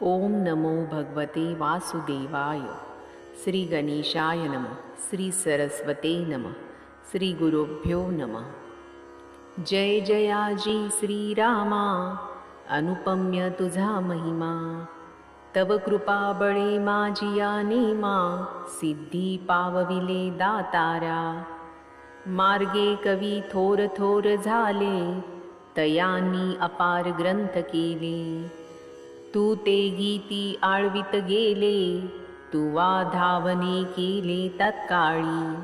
ओम नमो भगवते वासुदेवाय। श्री गणेशाय नमः। श्री सरस्वते नमः। श्री गुरुभ्यो नमः। जय जयाजी श्री रामा, अनुपम्य तुझा महिमा। तव कृपा बळे माझिया नेमा, सिद्धी पावविले दातारा। मार्गे कवी थोर थोर झाले, तयांनी अपार ग्रंथ केले। तू ते गीती आळवित गेले, तुवा धावने केले तत्काळी।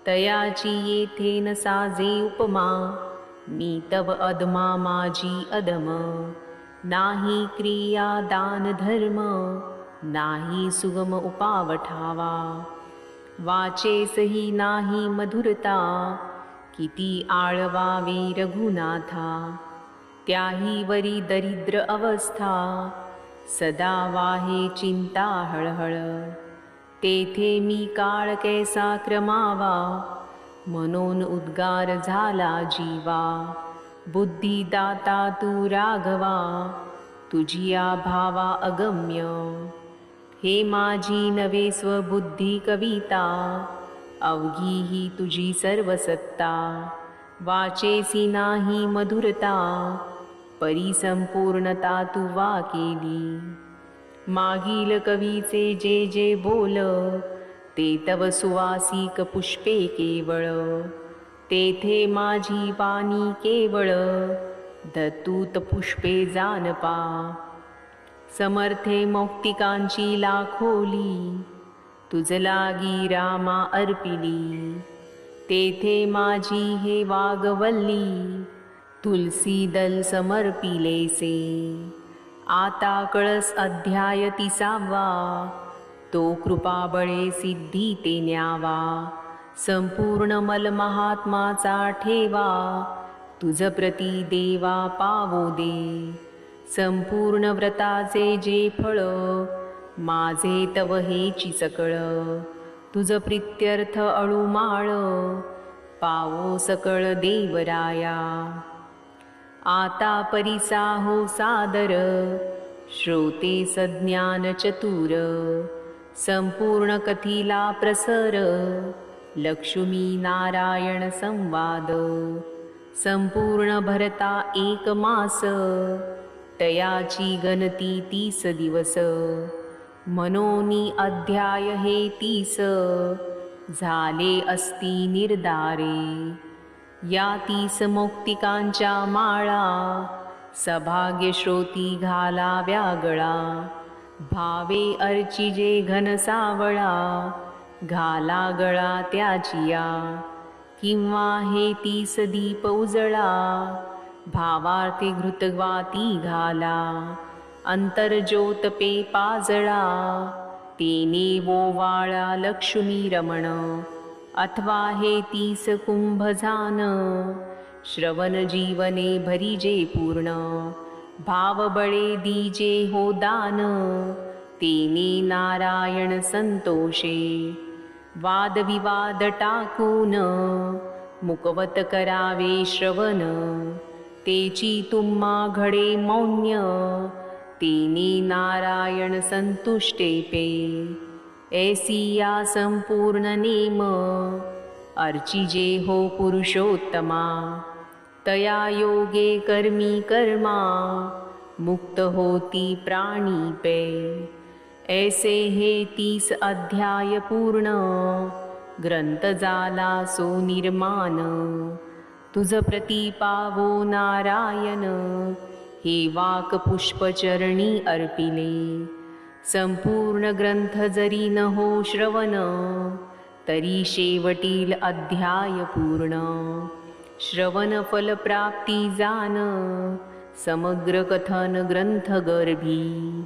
तयाची येथे न साजे उपमा, मी तव अधमा माझी अधम। नाही क्रिया दान धर्म, नाही सुगम उपावठावा। वाचेसही नाही मधुरता, किती आळवावे रघुनाथा। त्याही वरी दरिद्र अवस्था, सदा वाहे चिंता हळहळ। तेथे मी काळ कैसा क्रमावा, मनोन उद्गार झाला जीवा। बुद्धिदाता तू राघवा, तुझिया भावा अगम्य। हे माझी नवे स्वबुद्धी कविता, अवघी ही तुझी सर्व सत्ता। वाचेसी नाही मधुरता, परिसंपूर्णता तू वा केली। मागील कवीचे जे जे बोल, ते तव सुवासिक पुष्पे केवळ। तेथे माझी वाणी केवळ, दत्तूत पुष्पे जानपा। समर्थे मौक्तिकांची लाखोली, तुझ लागी रामा अर्पिली। तेथे माझी हे वागवल्ली, तुलसी दल समर्पिलेसे। आता कळस अध्याय 30वा, तो कृपाबळे सिद्धी ते न्यावा। संपूर्ण मल महात्माचा ठेवा, तुझ प्रती देवा पावो दे। संपूर्ण व्रताचे जे फळ, माझे तव हेची सकळ। तुझ प्रित्यर्थ अळूमाळ, पावो सकळ देवराया। आता परिसा हो सादर, श्रोते सज्ञान चतुर। संपूर्ण कथीला प्रसर, लक्ष्मी नारायण संवाद। संपूर्ण भरता एक मास, तयाची गणती 30 दिवस। मनोनी अध्याय हे 30, झाले असती निर्धारे। या 30 मौक्तिकांच्या माळा, सभाग्य श्रोती घालाव्या गळा। भावे अर्चिजे घन सावळा, घाला गळा त्याचिया। किंवा हे 30 दीप उजळा, भावार्थे घृतवाती घाला। अंतर्ज्योत पे पाजळा, तेने वोवाळा लक्ष्मी रमण। अथवा हे 30 कुंभझान, श्रवण जीवने भरिजे पूर्ण। भावबळे दीजे हो दान, तेने नारायण संतोषे। वादविवाद टाकून, मुकवत करावे श्रवण। तेची तुम्हा घडे मौन्य, तेने नारायण संतुष्टे पे। ऐसिया संपूर्ण नेम, अर्चिजे हो पुरुषोत्तमा। तया योगे कर्मी कर्मा, मुक्त होती प्राणी पे। ऐसे हे 30 अध्याय पूर्ण, ग्रंथ झाला सो निर्माण। तुझ प्रती पावो नारायण, हे वाक पुष्पचरणी अर्पिले। संपूर्ण ग्रंथ जरी न हो श्रवण, तरी शेवटील अध्याय पूर्ण। श्रवण फल प्राप्ती जान, समग्र कथन ग्रंथ गर्भी।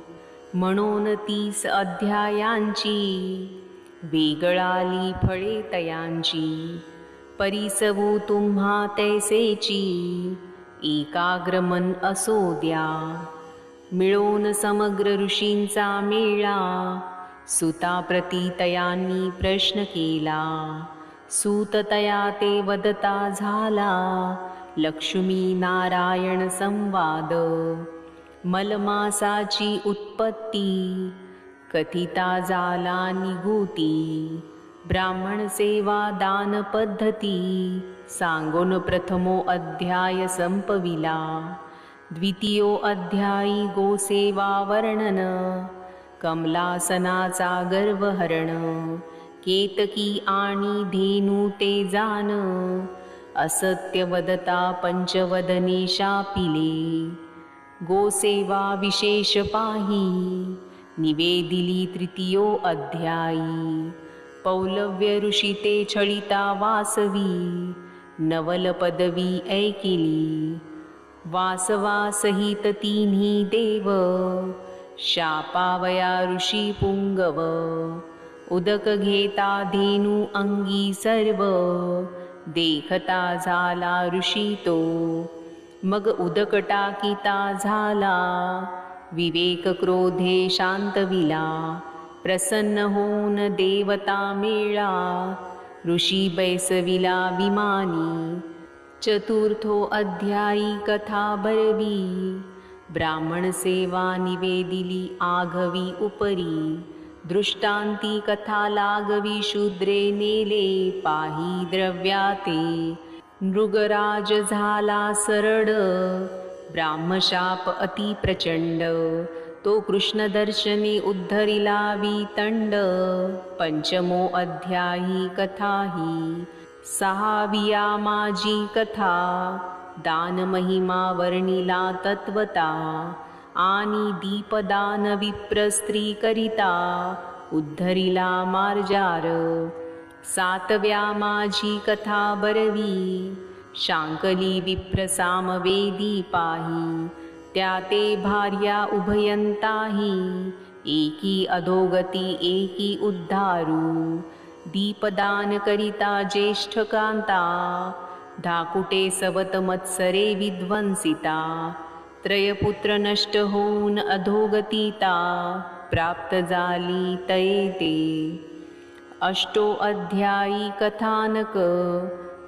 म्हणून 30 अध्यायांची, वेगळाली फळे तयांची। परिसवू तुम्हा तैसेची, एकाग्र मन असो द्या। मिळून समग्र ऋषींचा मेळा, सुता प्रती तयांनी प्रश्न केला। सूत तया ते वदता झाला, लक्ष्मी नारायण संवाद। मलमासाची उत्पत्ती कथिता झाला निगुती ब्राह्मण सेवा दान पद्धती सांगून प्रथमो अध्याय संपविला द्वितीयो अध्यायी गोसेवा वर्णन कमलासनाचा गर्वहरण केतकी आणि धेनू ते जान असत्य वदता पंचवदने शापिले गोसेवा विशेष पाही निवेदिली तृतीयो अध्यायी पौलव्य ऋषी ते छळिता वासवी नवल पदवी ऐकिली वासवासहित तिन्ही देव शापावया ऋषी पुंगव उदक घेता धेनू अंगी सर्व देखता झाला ऋषी तो मग उदक टाकीता झाला विवेक क्रोधे शांतविला प्रसन्न होऊन देवता मेळा ऋषी बैसविला विमानी चतुर्थो अध्यायी कथा बरवी ब्राह्मण सेवा निवेदिली आघवी उपरी दृष्टांती कथा लागवी शूद्रे नेले पाही द्रव्याते मृगराज झाला सरड ब्राह्मशाप अति प्रचंड तो कृष्ण दर्शनी उद्धरिला वितंड पंचमो अध्यायी कथाही सहाविया माझी कथा दान महिमा वर्णिला तत्वता आणि दीपदान विप्र स्त्री करिता उद्धरिला मार्जार सातव्या माझी कथा बरवी शांकली विप्र सामवेदी पाही त्या ते भार्या उभयंताही एकी अधोगती एकी उद्धारू दीपदान करिता ज्येष्ठ कांता धाकुटे सवत मत्सरे विध्वंसिता त्रयपुत्र नष्ट होऊन अधोगतीता प्राप्त झाली तैते अष्टो अध्यायी कथानक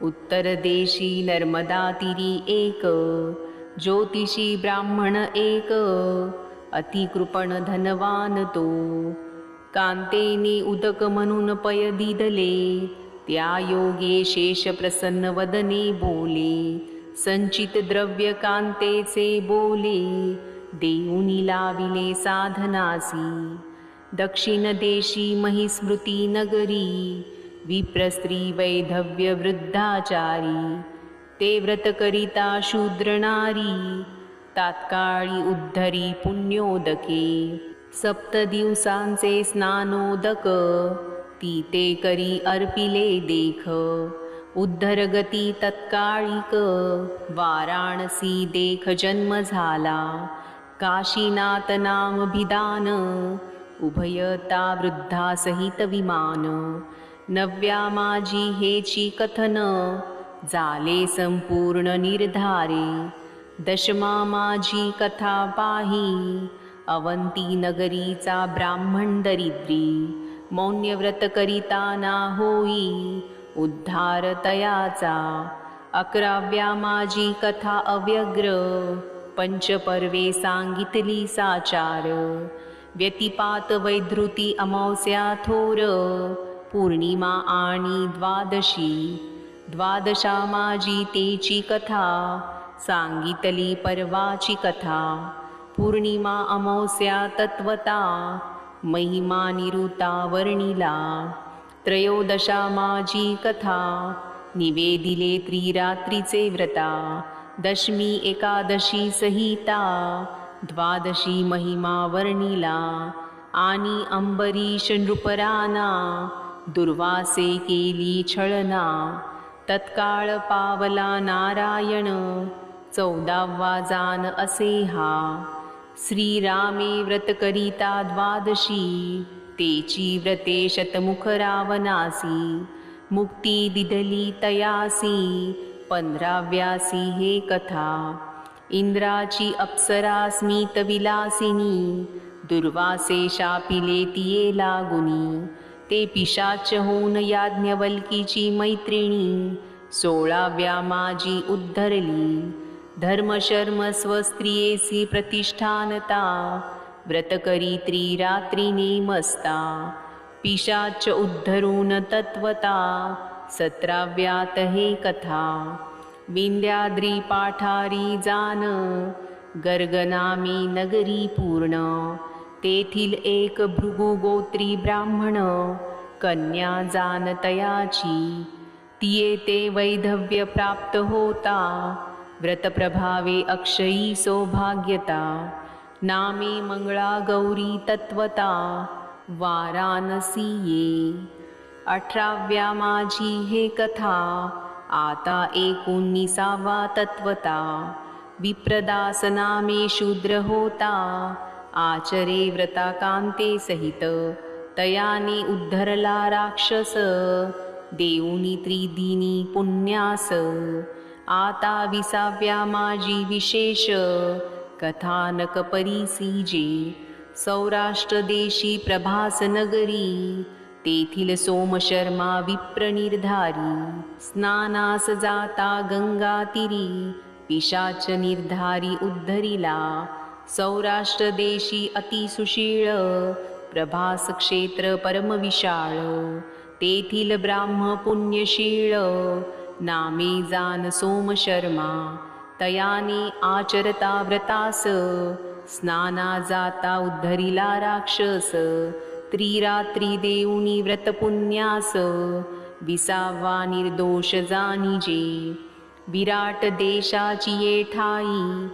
उत्तर देशी नर्मदा तीरी एक ज्योतिषी ब्राह्मण एक अतिकृपण धनवान तो कांतेने उदक म्हणून पय दिदले त्या योगे शेष प्रसन्न वदने बोले संचित द्रव्य कांतेचे बोले देऊनी लाविले साधनासी दक्षिण देशी महिस्मृती नगरी विप्रस्त्री वैधव्य वृद्धाचारी ते व्रत करिता शूद्र नारी तात्काळी उद्धरी पुण्योदके सप्त दिवसांचे स्नानोदक ती ते करी अर्पिले देख उद्धर गती तत्काळिक वाराणसी देख जन्म झाला काशीनाथ नाम भिदान उभयता वृद्धा सहित विमान नव्या माझी हेची कथन झाले संपूर्ण निर्धारे दशमा माझी कथा पाही अवंती नगरीचा ब्राह्मण दरिद्री मौन्यव्रत करिता ना होई उद्धार तयाचा अकराव्या माझी कथा अव्यग्र पंचपर्वे सांगितली साचार व्यतिपात वैधृती अमावस्या थोर पौर्णिमा आणि द्वादशा माझी तेची कथा सांगितली परवाची कथा पौर्णिमा अमावस्या तत्वता महिमा निरुता वर्णिला त्रयोदशा माझी कथा निवेदिले त्रिरात्रीचे व्रता दशमी एकादशी सहिता द्वादशी महिमा वर्णिला आणि अंबरीश नृपराना दुर्वासे केली छळना तत्काळ पावला नारायण 14वा जान असे हा श्रीरामे व्रत करिता द्वादशी तेची व्रते शतमुख रावणासी मुक्ती दिदली तयासी 15व्यासी हे कथा इंद्राची अप्सरा स्मित विलासिनी दुर्वासे शापिले तिये लागुनी ते पिशाच होऊन याज्ञवल्कीची मैत्रिणी 16व्या माझी उद्धरली धर्मशर्म स्वस्त्रियेसी प्रतिष्ठानता व्रत करी त्रिरात्री नेमस्ता पिशाच उद्धरून तत्वता 17व्यात हे कथा विंध्याद्री पाठारी जान गर्गनामी नगरी पूर्ण तेथील एक भृगु गोत्री ब्राह्मण कन्या जान तयाची तिये ते वैधव्य प्राप्त होता व्रतप्रभावे अक्षयी सौभाग्यता नामे मंगळा गौरी तत्वता वाराणसीये 18व्या माझी हे कथा आता 19वा तत्वता विप्रदास नामे शूद्र होता आचरे व्रता कांते सहित तयाने उद्धरला राक्षस देऊनी त्रिदिनी पुण्यास आता 20व्या माझी विशेष कथानक परिसीजे सौराष्ट्र देशी प्रभास नगरी तेथील सोमशर्मा विप्र निर्धारी स्नानास जाता गंगा तीरी पिशाच निर्धारी उद्धरिला सौराष्ट्र देशी अतिसुशीळ प्रभास क्षेत्र परमविशाळ तेथील ब्राह्म पुण्यशीळ नामे जान सोमशर्मा तयाने आचरता व्रतास स्नाना जाता उद्धरिला राक्षस त्रिरात्री देऊनी व्रतपुण्यास 20वा निर्दोष जानिजे विराट देशाची ये ठाई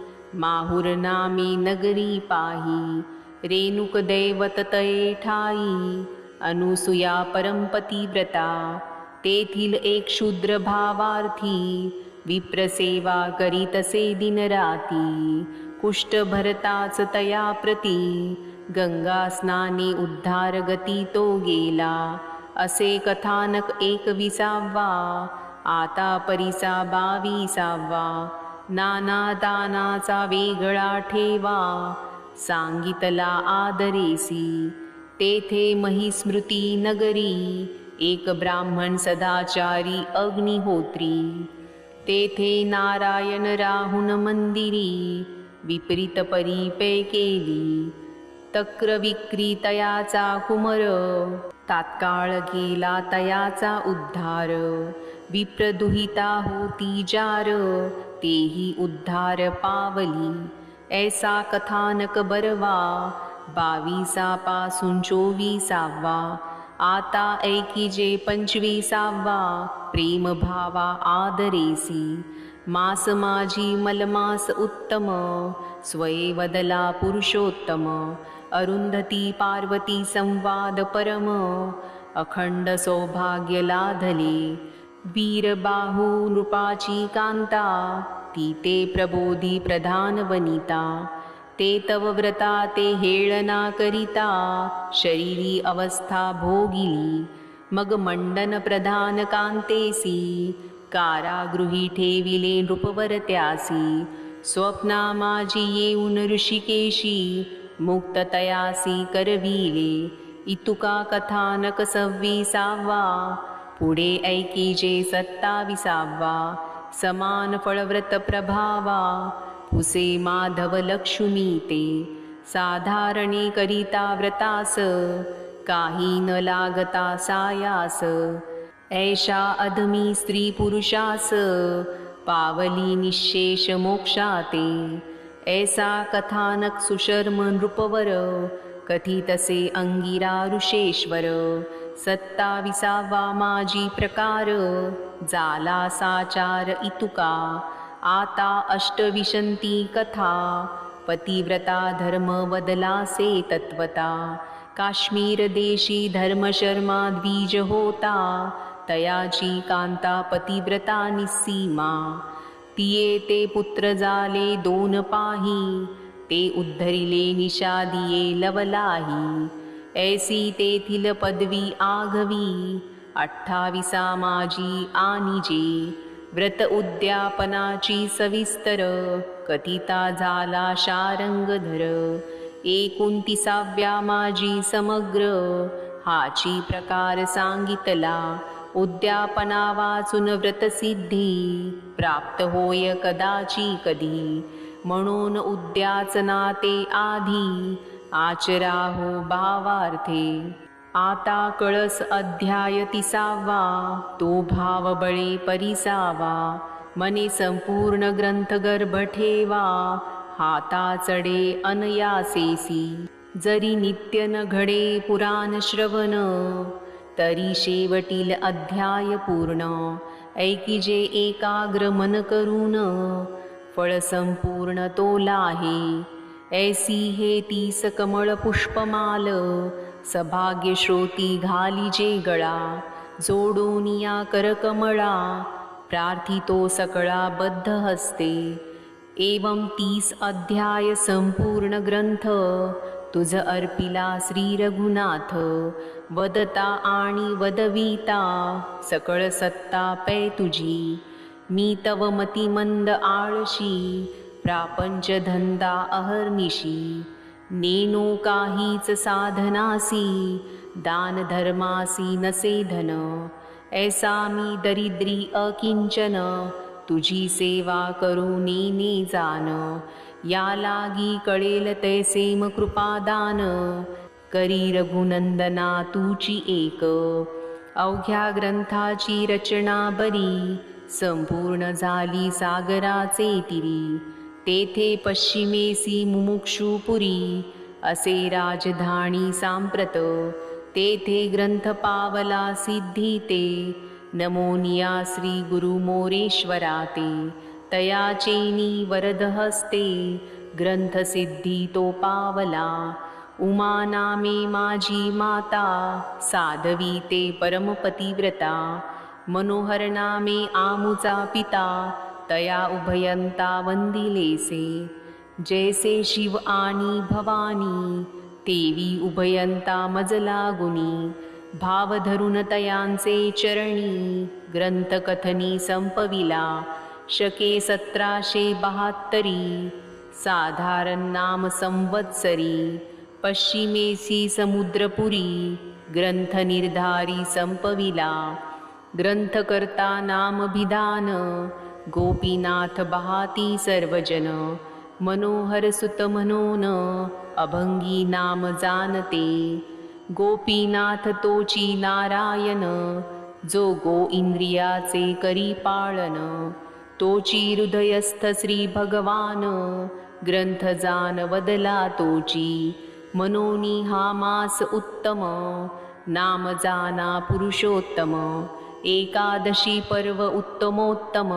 माहुर नामे नगरी पाही रेणुक दैवत तये ठाई अनुसूया परमपती व्रता तेथील एक शूद्र भावार्थी विप्रसेवा करीतसे दिनराती कुष्ठ भरताच तया प्रती गंगा स्नाने उद्धार गती तो गेला असे कथानक 21वा आता परिसा 22वा नाना दानाचा वेगळा ठेवा सांगितला आदरेसी तेथे महिस्मृती नगरी एक ब्राह्मण सदाचारी अग्निहोत्री तेथे नारायण राहुन मंदिरी विपरीत परीपे केली तक्र विक्री तयाचा कुमर तात्काळ गेला तयाचा उद्धार विप्रदुहिता होती जार तेही उद्धार पावली ऐसा कथानक बरवा 22पासून 24वा आता ऐकिजे 25वा प्रेम भावा आदरेसी मास माझी मलमास उत्तम स्वये वदला पुरुषोत्तम अरुंधती पार्वती संवाद परम अखंड सौभाग्य लाधले वीरबाहू नृपाची कांता ती ते प्रबोधी प्रधान वनिता ते तव व्रता ते हेळना करिता शरीरी अवस्था भोगिली मग मंडन प्रधान कांतेसी कारागृही ठेविले नृपवरत्यासी स्वप्ना माझी येऊन ऋषिकेशी मुक्ततयासी करविले इतुका कथानक 26वा पुढे ऐकिजे 27वा समान फळव्रत प्रभावा पुसे माधव लक्ष्मी ते साधारणे करिता व्रतास काही न लागता सायास ऐशा अधमी स्त्री पुरुषास पावली निशेष मोक्षाते ऐसा कथानक सुशर्म नृपवर कथितसे अंगिरा ऋषेश्वर 27वा माझी प्रकार जाला साचार इतुका आता अष्टविशंती कथा पतिव्रता धर्म वदलासे तत्वता काश्मीर देशी धर्मशर्मा द्विज होता तयाची कांता पतिव्रता निस्सीमा तिये ते पुत्र जाले 2 पाही ते उद्धरिले निषादिये लवलाही ऐसी तेथील पदवी आघवी 28 माझी आनिजे व्रत उद्यापनाची सविस्तर कथिता झाला शारंगधर 29व्या माझी समग्र हाची प्रकार सांगितला उद्यापना वाचून व्रतसिद्धी प्राप्त होय कदाची कधी. म्हणून उद्याचना ते आधी आचराहो भावार्थे. आता कळस अध्याय 30वा तो भाव बळे परिसावा. मने संपूर्ण ग्रंथ गर्भ ठेवा हाता चढे अनयासेसी. जरी नित्य न घडे पुराण श्रवण तरी शेवटील अध्याय पूर्ण. ऐकिजे एकाग्र मन करून फळ संपूर्ण तोलाहे. ऐसी हे 30 कमळ पुष्पमाल सभाग्य श्रोती घालिजे गळा. जोडोनिया करकमळा प्रार्थितो सकळा बद्ध हस्ते. एवं 30 अध्याय संपूर्ण ग्रंथ तुझ अर्पिला श्री रघुनाथ. वदता आणि वदविता सकळ सत्ता पै तुझी. मी तव मतिमंद आळशी प्रापंच धंदा अहर्निशी. नेनो काहीच साधनासी दान धर्मासी नसे धन. ऐसा मी दरिद्री अकिंचन तुझी सेवा करू नेने जान. या लागी कळेल तैसेम कृपादान करी रघुनंदना तुची एक. अवघ्या ग्रंथाची रचना बरी संपूर्ण झाली सागराचे तीरी. तेथे पश्चिमेसी मुमुक्षुपुरी असे राजधानी सांप्रत. तेथे ग्रंथ पावला सिद्धी ते नमोनिया श्री गुरु मोरेश्वरा ते. तयाचेनी वरद हस्ते ग्रंथ सिद्धी तो पावला. उमा नामे माझी माता साधवी ते परमपतिव्रता. मनोहर नामे आमुचा पिता तया उभयंता वंदिलेसे. जैसे शिव आणि भवानी तेवी उभयंता मज लागुनी. भाव धरून तयांचे चरणी ग्रंथ कथनी संपविला. शके 1772 साधारण नाम संवत्सरी. पश्चिमेसी समुद्रपुरी ग्रंथ निर्धारी संपविला. ग्रंथकर्ता नाम भिधान गोपीनाथ बहाती सर्वजन. मनोहर सुत म्हणून अभंगी नाम जाणते. गोपीनाथ तोची नारायण जो गो इंद्रियाचे करी पाळन. तोची हृदयस्थ श्री भगवान ग्रंथ जान वदला तोची. मनोनी हा मास उत्तम नाम जाना पुरुषोत्तम. एकादशी पर्व उत्तमोत्तम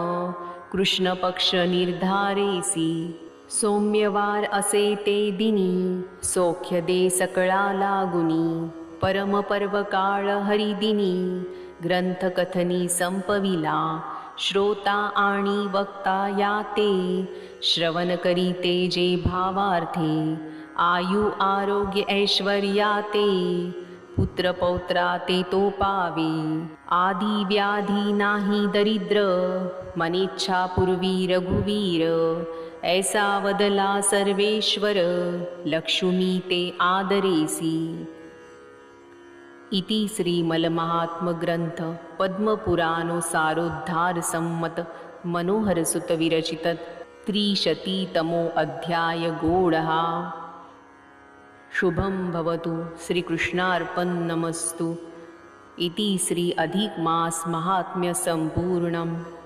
कृष्ण पक्ष निर्धारेसी. सोम्यवार असे ते दिनी सौख्य दे सकळा लागुनी. परम पर्व काळ हरिदिनी ग्रंथ कथनी संपविला. श्रोता आणि वक्ता याते श्रवण करीते जे भावार्थे. आयु आरोग्य ऐश्वर्याते पुत्र पौत्राते तो पावे. आधी व्याधी नाही दरिद्र मनेच्छा पूर्वी रघुवीर. ऐसा वदला सर्वेश्वर लक्ष्मी ते आदरेसी. इति श्रीमन्महात्म ग्रंथ पद्मपुराणो सारोद्धार सम्मत मनोहर सुत विरचित 300तमो अध्याय गोडः. शुभं भवतु. श्रीकृष्णार्पणमस्तु. इति श्री अधिक मास महात्म्य संपूर्णम्.